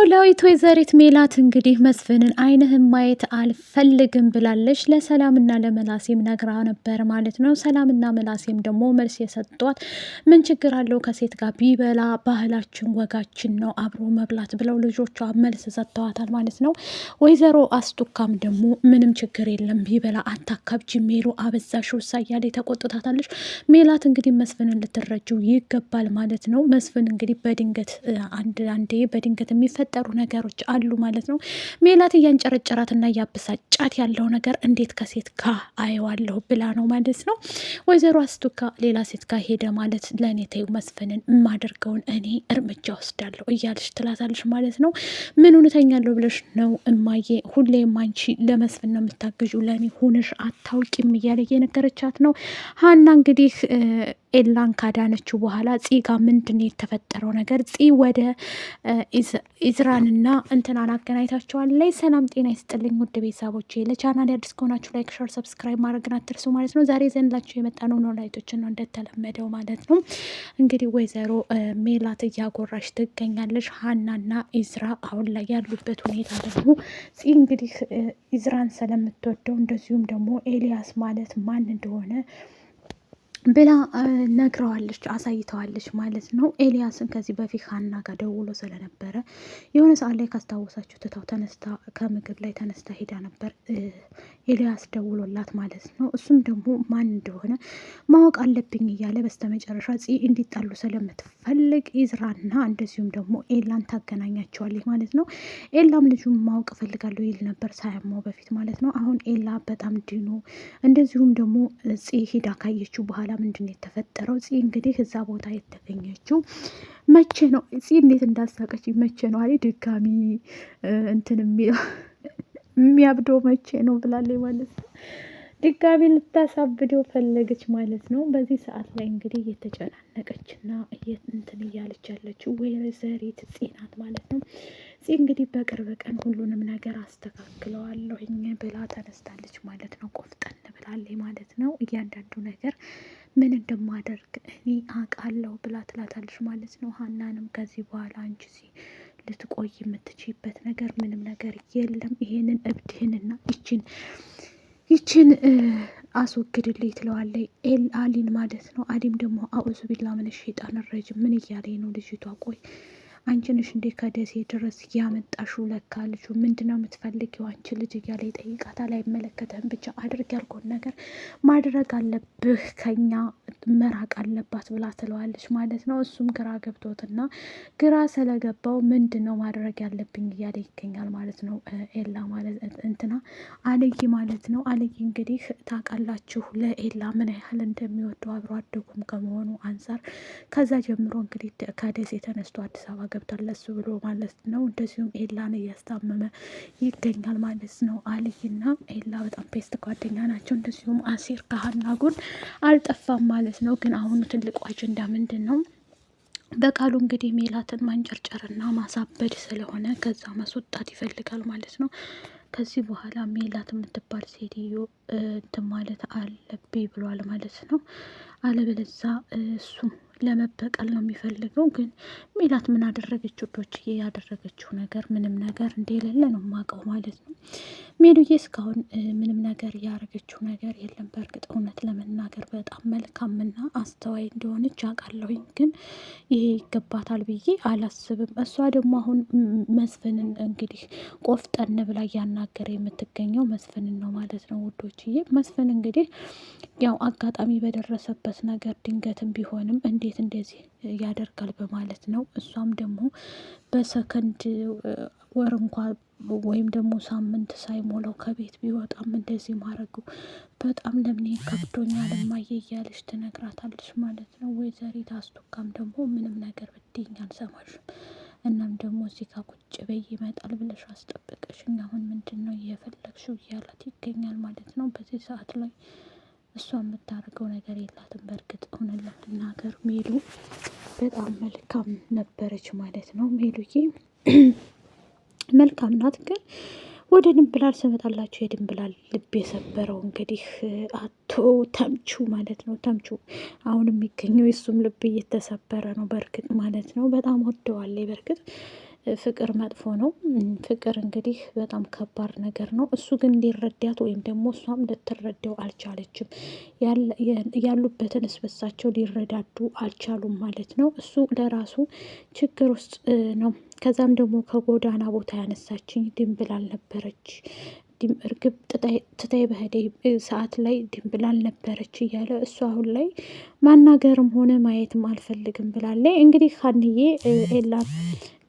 ኖላዊት ወይዘሪት ሜላት እንግዲህ መስፍንን አይንህን ማየት አልፈልግም ብላለች። ለሰላምና ለመላሴም ነግራ ነበር ማለት ነው። ሰላምና መላሴም ደግሞ መልስ የሰጧት ምን ችግር አለው ከሴት ጋር ቢበላ ባህላችን ወጋችን ነው አብሮ መብላት ብለው ልጆቿ መልስ ሰጥተዋታል ማለት ነው። ወይዘሮ አስቱካም ደግሞ ምንም ችግር የለም ቢበላ አታካብጂ ሜሉ አበዛሽ ውሳ እያለ ተቆጥታታለች። ሜላት እንግዲህ መስፍንን ልትረጅው ይገባል ማለት ነው። መስፍን እንግዲህ በድንገት አንዴ በድንገት የሚፈጠሩ ነገሮች አሉ ማለት ነው። ሜላት እያንጨረጨራትና እያበሳጫት ያለው ነገር እንዴት ከሴት ጋር አየዋለሁ ብላ ነው ማለት ነው። ወይዘሮ አስቱካ ሌላ ሴት ጋር ሄደ ማለት ለእኔ ተይው መስፍንን የማደርገውን እኔ እርምጃ ወስዳለሁ እያለች ትላታለች ማለት ነው። ምን እውነተኛለሁ ብለሽ ነው እማዬ? ሁሌም አንቺ ለመስፍን ነው የምታግዡ ለእኔ ሁንሽ አታውቂም እያለ እየነገረቻት ነው። ሀና እንግዲህ ኤላን ካዳነችው በኋላ ፂ ጋ ምንድን ነው የተፈጠረው ነገር? ፂ ወደ ኢዝራንና እንትናን አገናኝታቸዋል ላይ። ሰላም ጤና ይስጥልኝ ውድ ቤተሰቦቼ፣ ለቻናል አዲስ ከሆናችሁ ላይክ፣ ሸር፣ ሰብስክራይብ ማድረግን አትርሱ ማለት ነው። ዛሬ ዘንላችሁ የመጣ ነው ኖላዊቶችን ነው እንደተለመደው ማለት ነው። እንግዲህ ወይዘሮ ሜላት እያጎራሽ ትገኛለች። ሀናና ኢዝራ አሁን ላይ ያሉበት ሁኔታ ደግሞ ፂ እንግዲህ ኢዝራን ስለምትወደው እንደዚሁም ደግሞ ኤልያስ ማለት ማን እንደሆነ ብላ ነግረዋለች፣ አሳይተዋለች ማለት ነው። ኤልያስን ከዚህ በፊት ሀና ጋር ደውሎ ስለነበረ የሆነ ሰዓት ላይ ካስታወሳችሁ ትታው ተነስታ ከምግብ ላይ ተነስታ ሄዳ ነበር ኤልያስ ደውሎላት ማለት ነው። እሱም ደግሞ ማን እንደሆነ ማወቅ አለብኝ እያለ በስተመጨረሻ ፂ እንዲጣሉ ስለምትፈልግ ኢዝራና እንደዚሁም ደግሞ ኤላን ታገናኛቸዋለች ማለት ነው። ኤላም ልጁን ማወቅ እፈልጋለሁ ይል ነበር ሳያማው በፊት ማለት ነው። አሁን ኤላ በጣም ድኖ እንደዚሁም ደግሞ ፂ ሂዳ ካየችው በኋላ ምንድን ነው የተፈጠረው? ፂ እንግዲህ እዛ ቦታ የተገኘችው መቼ ነው? ፂ እንዴት እንዳሳቀች መቼ ነው አለ ድጋሚ እንትን የሚያብደው መቼ ነው ብላለች ማለት ነው። ድጋሚ ልታሳብደው ፈለገች ማለት ነው። በዚህ ሰዓት ላይ እንግዲህ እየተጨናነቀች እና እንትን እያለች ያለችው ወይዘሪት ፂ ናት ማለት ነው። ፂ እንግዲህ በቅርብ ቀን ሁሉንም ነገር አስተካክለዋለሁኝ ብላ ተነስታለች ማለት ነው። ቆፍጠን ብላለች ማለት ነው። እያንዳንዱ ነገር ምን እንደማደርግ እኔ አውቃለሁ ብላ ትላታለች ማለት ነው። ሀናንም ከዚህ በኋላ አንቺ ልትቆይ የምትችይበት ነገር ምንም ነገር የለም፣ ይሄንን እብድህንና ይችን አስወግድልኝ ትለዋለች አሊን ማለት ነው። አሊም ደግሞ አኡዙ ቢላ ምን ሸይጣን ረጅም ምን እያለኝ ነው ልጅቷ? ቆይ አንቺ ነሽ እንዴ ከደሴ ድረስ ያመጣሽው? ለካ ልጁ ምንድነው የምትፈልጊው አንቺ ልጅ እያለ ይጠይቃታል። አይመለከተህም ብቻ አድርግ ያልኩህን ነገር ማድረግ አለብህ፣ ከኛ መራቅ አለባት ብላ ትለዋለች ማለት ነው። እሱም ግራ ገብቶትና ግራ ስለገባው ምንድን ነው ማድረግ ያለብኝ እያለ ይገኛል ማለት ነው። ኤላ ማለት እንትና አልይ ማለት ነው። አልይ እንግዲህ ታውቃላችሁ ለኤላ ምን ያህል እንደሚወደው አብሮ አደጉም ከመሆኑ አንጻር ከዛ ጀምሮ እንግዲህ ከደሴ ተነስቶ አዲስ አበባ ገብቷል ለሱ ብሎ ማለት ነው። እንደዚሁም ኤላን እያስታመመ ይገኛል ማለት ነው። አልይና ኤላ በጣም ፔስት ጓደኛ ናቸው። እንደዚሁም አሲር ከሀና ጎን አልጠፋም ማለት ነው። ግን አሁኑ ትልቁ አጀንዳ ምንድን ነው? በቃሉ እንግዲህ ሜላትን ማንጨርጨርና ማሳበድ ስለሆነ ከዛ ማስወጣት ይፈልጋል ማለት ነው። ከዚህ በኋላ ሜላት የምትባል ሴትዮ እንትን ማለት አለብኝ ብሏል ማለት ነው። አለበለዛ እሱ ለመበቀል ነው የሚፈልገው። ግን ሜላት ምን አደረገች ውዶች? ያደረገችው ነገር ምንም ነገር እንደሌለ ነው የማውቀው ማለት ነው። ሜሉዬ እስካሁን ምንም ነገር ያደረገችው ነገር የለም። በእርግጥ እውነት ለመናገር በጣም መልካምና አስተዋይ እንደሆነች አውቃለሁኝ። ግን ይሄ ይገባታል ብዬ አላስብም። እሷ ደግሞ አሁን መስፍንን እንግዲህ ቆፍጠን ብላ እያናገረ የምትገኘው መስፍንን ነው ማለት ነው ውዶችዬ። መስፍን እንግዲህ ያው አጋጣሚ በደረሰበት ነገር ድንገትም ቢሆንም እንዴት እንደዚህ ያደርጋል በማለት ነው። እሷም ደግሞ በሰከንድ ወር እንኳ ወይም ደግሞ ሳምንት ሳይሞላው ከቤት ቢወጣም እንደዚህ ማድረጉ በጣም ለምን ከብዶኛል እማዬ እያለች ትነግራታለች ማለት ነው። ወይዘሪት አስቱካም ደግሞ ምንም ነገር ብትይኝ አልሰማሽም፣ እናም ደግሞ እዚህ ጋር ቁጭ በይ ይመጣል ብለሽ አስጠብቀሽኝ አሁን ምንድን ነው እየፈለግሽው እያላት ይገኛል ማለት ነው። በዚህ ሰዓት ላይ እሷ የምታደርገው ነገር የላትም። በእርግጥ እውነት ለመናገር ሜሉ በጣም መልካም ነበረች ማለት ነው። ሜሉዬ መልካም ናት። ግን ወደ ድንብላል ስመጣላችሁ የድንብላል ልብ የሰበረው እንግዲህ አቶ ተምቹ ማለት ነው። ተምቹ አሁን የሚገኘው የሱም ልብ እየተሰበረ ነው በእርግጥ ማለት ነው። በጣም ወደዋለች በእርግጥ ፍቅር መጥፎ ነው። ፍቅር እንግዲህ በጣም ከባድ ነገር ነው። እሱ ግን ሊረዳት ወይም ደግሞ እሷም ልትረዳው አልቻለችም። ያሉበትን እስበሳቸው ሊረዳዱ አልቻሉም ማለት ነው። እሱ ለራሱ ችግር ውስጥ ነው። ከዛም ደግሞ ከጎዳና ቦታ ያነሳችኝ ድንብላል ነበረች፣ እርግብ ትታይ በሄደ ሰዓት ላይ ድንብላል ነበረች እያለ እሱ አሁን ላይ ማናገርም ሆነ ማየትም አልፈልግም ብላለች። እንግዲህ ሀንዬ ኤላን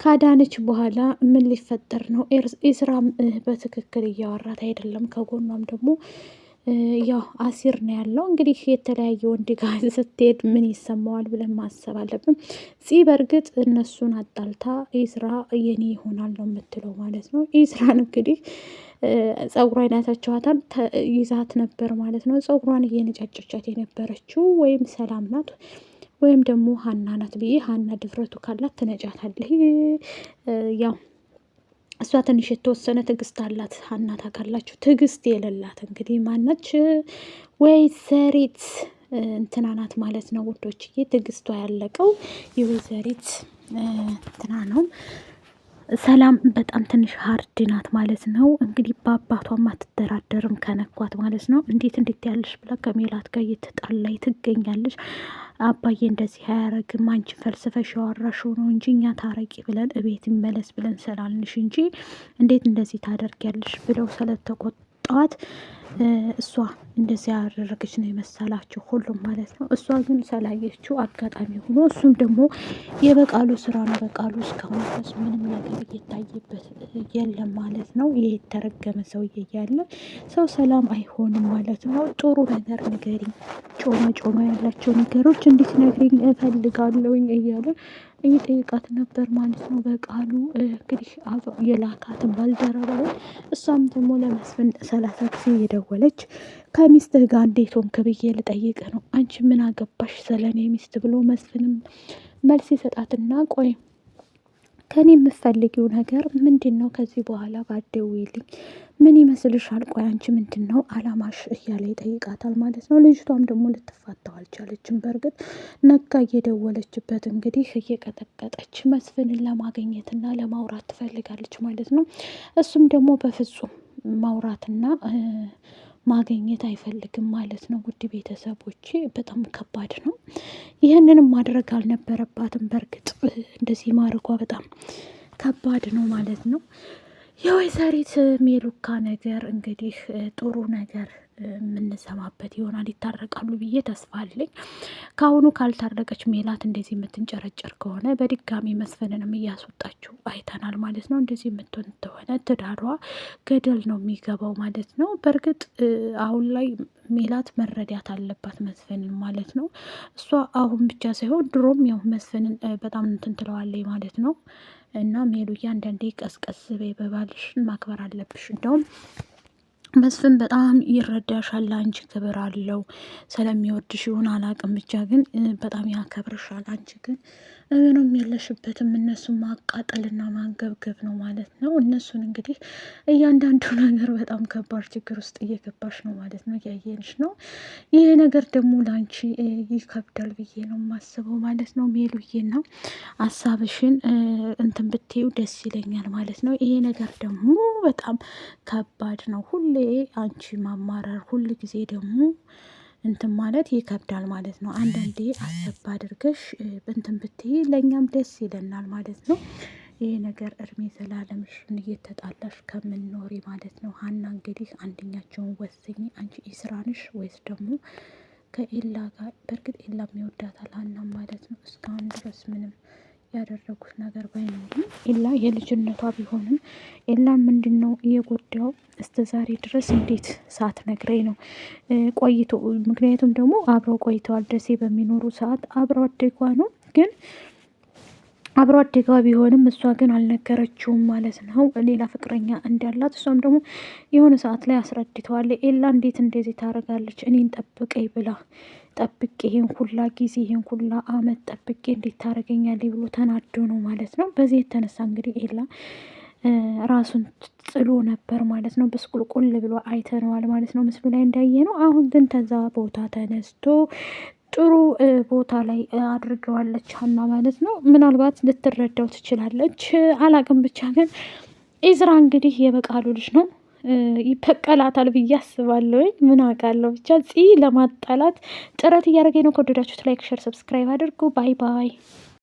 ካዳነች በኋላ ምን ሊፈጠር ነው? ኢስራም በትክክል እያወራት አይደለም። ከጎኗም ደግሞ ያው አሲር ነው ያለው። እንግዲህ የተለያየ ወንድ ጋር ስትሄድ ምን ይሰማዋል ብለን ማሰብ አለብን። በእርግጥ እነሱን አጣልታ ኢስራ የኔ ይሆናል ነው የምትለው ማለት ነው። ኢስራን እንግዲህ ጸጉሯን ያሳቸዋታል ይዛት ነበር ማለት ነው። ጸጉሯን እየነጫጨቻት የነበረችው ወይም ሰላም ናት ወይም ደግሞ ሀና ናት ብዬ፣ ሀና ድፍረቱ ካላት ትነጫታለህ። ያው እሷ ትንሽ የተወሰነ ትዕግስት አላት። ሀና ታውቃላችሁ፣ ትዕግስት የሌላት እንግዲህ ማነች? ወይዘሪት እንትና ናት ማለት ነው ውዶችዬ። ትዕግስቷ ያለቀው የወይዘሪት እንትና ነው። ሰላም በጣም ትንሽ ሀርድ ናት ማለት ነው። እንግዲህ በአባቷም አትደራደርም ከነኳት ማለት ነው። እንዴት ያለሽ ብላ ከሜላት ጋር እየተጣላይ ትገኛለች። አባዬ እንደዚህ አያረግም፣ አንቺ ፈልስፈሽ ያወራሽው ነው እንጂ እኛ ታረቂ ብለን እቤት ይመለስ ብለን ስላልንሽ እንጂ እንዴት እንደዚህ ታደርጊያለሽ ብለው ስለተቆጣዋት እሷ እንደዚህ ያደረገች ነው የመሰላቸው ሁሉም ማለት ነው። እሷ ግን ስላየችው አጋጣሚ ሆኖ እሱም ደግሞ የበቃሉ ስራ ነው። በቃሉ እስካሁን ድረስ ምንም ነገር እየታየበት የለም ማለት ነው። ይህ የተረገመ ሰውዬ እያለ ሰው ሰላም አይሆንም ማለት ነው። ጥሩ ነገር ንገሪኝ፣ ጮማ ያላቸው ነገሮች እንድትነግሪኝ እፈልጋለሁኝ እያለ እየጠየቃት ነበር ማለት ነው። በቃሉ እንግዲህ የላካትን ባልደረባው እሷም ደግሞ ለመስፍን 30 ጊዜ እየደወለች ከሚስትህ ጋር እንዴት ሆንክ ብዬ ልጠይቅህ ነው፣ አንቺ ምን አገባሽ ስለኔ ሚስት ብሎ መስፍንም መልስ ይሰጣትና ቆይ ከኔ የምፈልጊው ነገር ምንድን ነው? ከዚህ በኋላ ባትደውይልኝ ምን ይመስልሻል? ቆይ አንቺ ምንድን ነው አላማሽ? እያለ ይጠይቃታል ማለት ነው። ልጅቷም ደግሞ ልትፋታው አልቻለችም። በእርግጥ ነጋ እየደወለችበት እንግዲህ እየቀጠቀጠች መስፍንን ለማግኘትና ለማውራት ትፈልጋለች ማለት ነው። እሱም ደግሞ በፍጹም ማውራትና ማግኘት አይፈልግም ማለት ነው። ውድ ቤተሰቦቼ በጣም ከባድ ነው። ይህንንም ማድረግ አልነበረባትም። በእርግጥ እንደዚህ ማድረጓ በጣም ከባድ ነው ማለት ነው። የወይዘሪት ሜሉካ ነገር እንግዲህ ጥሩ ነገር የምንሰማበት ይሆናል። ይታረቃሉ ብዬ ተስፋ አለኝ። ከአሁኑ ካልታረቀች ሜላት እንደዚህ የምትንጨረጨር ከሆነ በድጋሚ መስፍንንም እያስወጣችው አይተናል ማለት ነው። እንደዚህ የምትሆን ከሆነ ትዳሯ ገደል ነው የሚገባው ማለት ነው። በእርግጥ አሁን ላይ ሜላት መረዳት አለባት መስፍንን ማለት ነው። እሷ አሁን ብቻ ሳይሆን ድሮም ያው መስፍንን በጣም እንትን ትለዋለች ማለት ነው። እና ሜሉዬ አንዳንዴ ቀስቀስ በይ፣ በባልሽን ማክበር አለብሽ። እንደውም መስፍን በጣም ይረዳሻል፣ አንቺ ክብር አለው ስለሚወድሽ ይሁን አላቅም፣ ብቻ ግን በጣም ያከብርሻል። አንቺ ግን ምንም የለሽበትም። እነሱን ማቃጠልና ማንገብገብ ነው ማለት ነው። እነሱን እንግዲህ እያንዳንዱ ነገር በጣም ከባድ ችግር ውስጥ እየገባሽ ነው ማለት ነው፣ እያየንሽ ነው። ይህ ነገር ደግሞ ለአንቺ ይከብዳል ብዬ ነው የማስበው ማለት ነው። ሜሉዬና ሀሳብሽን እንትን ብትዩ ደስ ይለኛል ማለት ነው። ይሄ ነገር ደግሞ በጣም ከባድ ነው። ሁሌ አንቺ ማማረር፣ ሁል ጊዜ ደግሞ እንትን ማለት ይከብዳል ማለት ነው። አንዳንዴ አሰብ አድርገሽ እንትን ብትይ ለእኛም ደስ ይለናል ማለት ነው። ይሄ ነገር እድሜ ዘላለምሽን እየተጣላሽ ከምንኖሪ ማለት ነው። ሀና እንግዲህ አንደኛቸውን ወስኝ፣ አንቺ ኢስራንሽ ወይስ ደግሞ ከኤላ ጋር። በእርግጥ ኤላም ይወዳታል ሀና ማለት ነው። እስካሁን ድረስ ምንም ያደረጉት ነገር ባይኖርም ኤላ የልጅነቷ ቢሆንም ኤላ ምንድን ነው እየጎዳው እስከ ዛሬ ድረስ እንዴት ሳትነግረኝ ነው ቆይቶ? ምክንያቱም ደግሞ አብረው ቆይተዋል። ደሴ በሚኖሩ ሰዓት አብረው አደጓ ነው። ግን አብረው አደጋ ቢሆንም እሷ ግን አልነገረችውም ማለት ነው ሌላ ፍቅረኛ እንዳላት። እሷም ደግሞ የሆነ ሰዓት ላይ አስረድተዋል። ኤላ እንዴት እንደዚህ ታደርጋለች? እኔን ጠብቀኝ ብላ ጠብቄ ይሄን ሁላ ጊዜ ይሄን ሁላ አመት ጠብቄ እንዴት ታደርገኛለች ብሎ ተናዶ ነው ማለት ነው። በዚህ የተነሳ እንግዲህ ኤላ ራሱን ጥሎ ነበር ማለት ነው። ብስቁልቁል ብሎ አይተነዋል ማለት ነው ምስሉ ላይ እንዳየ ነው። አሁን ግን ተዛ ቦታ ተነስቶ ጥሩ ቦታ ላይ አድርገዋለች ሀና ማለት ነው። ምናልባት ልትረዳው ትችላለች አላቅም። ብቻ ግን ኢዝራ እንግዲህ የበቃሉ ልጅ ነው። ይበቀላታል ብዬ አስባለሁ። ምን አውቃለሁ። ብቻ ለማጣላት ጥረት እያደረገኝ ነው። ከወደዳችሁት ላይክ፣ ሸር፣ ሰብስክራይብ አድርጉ። ባይ ባይ።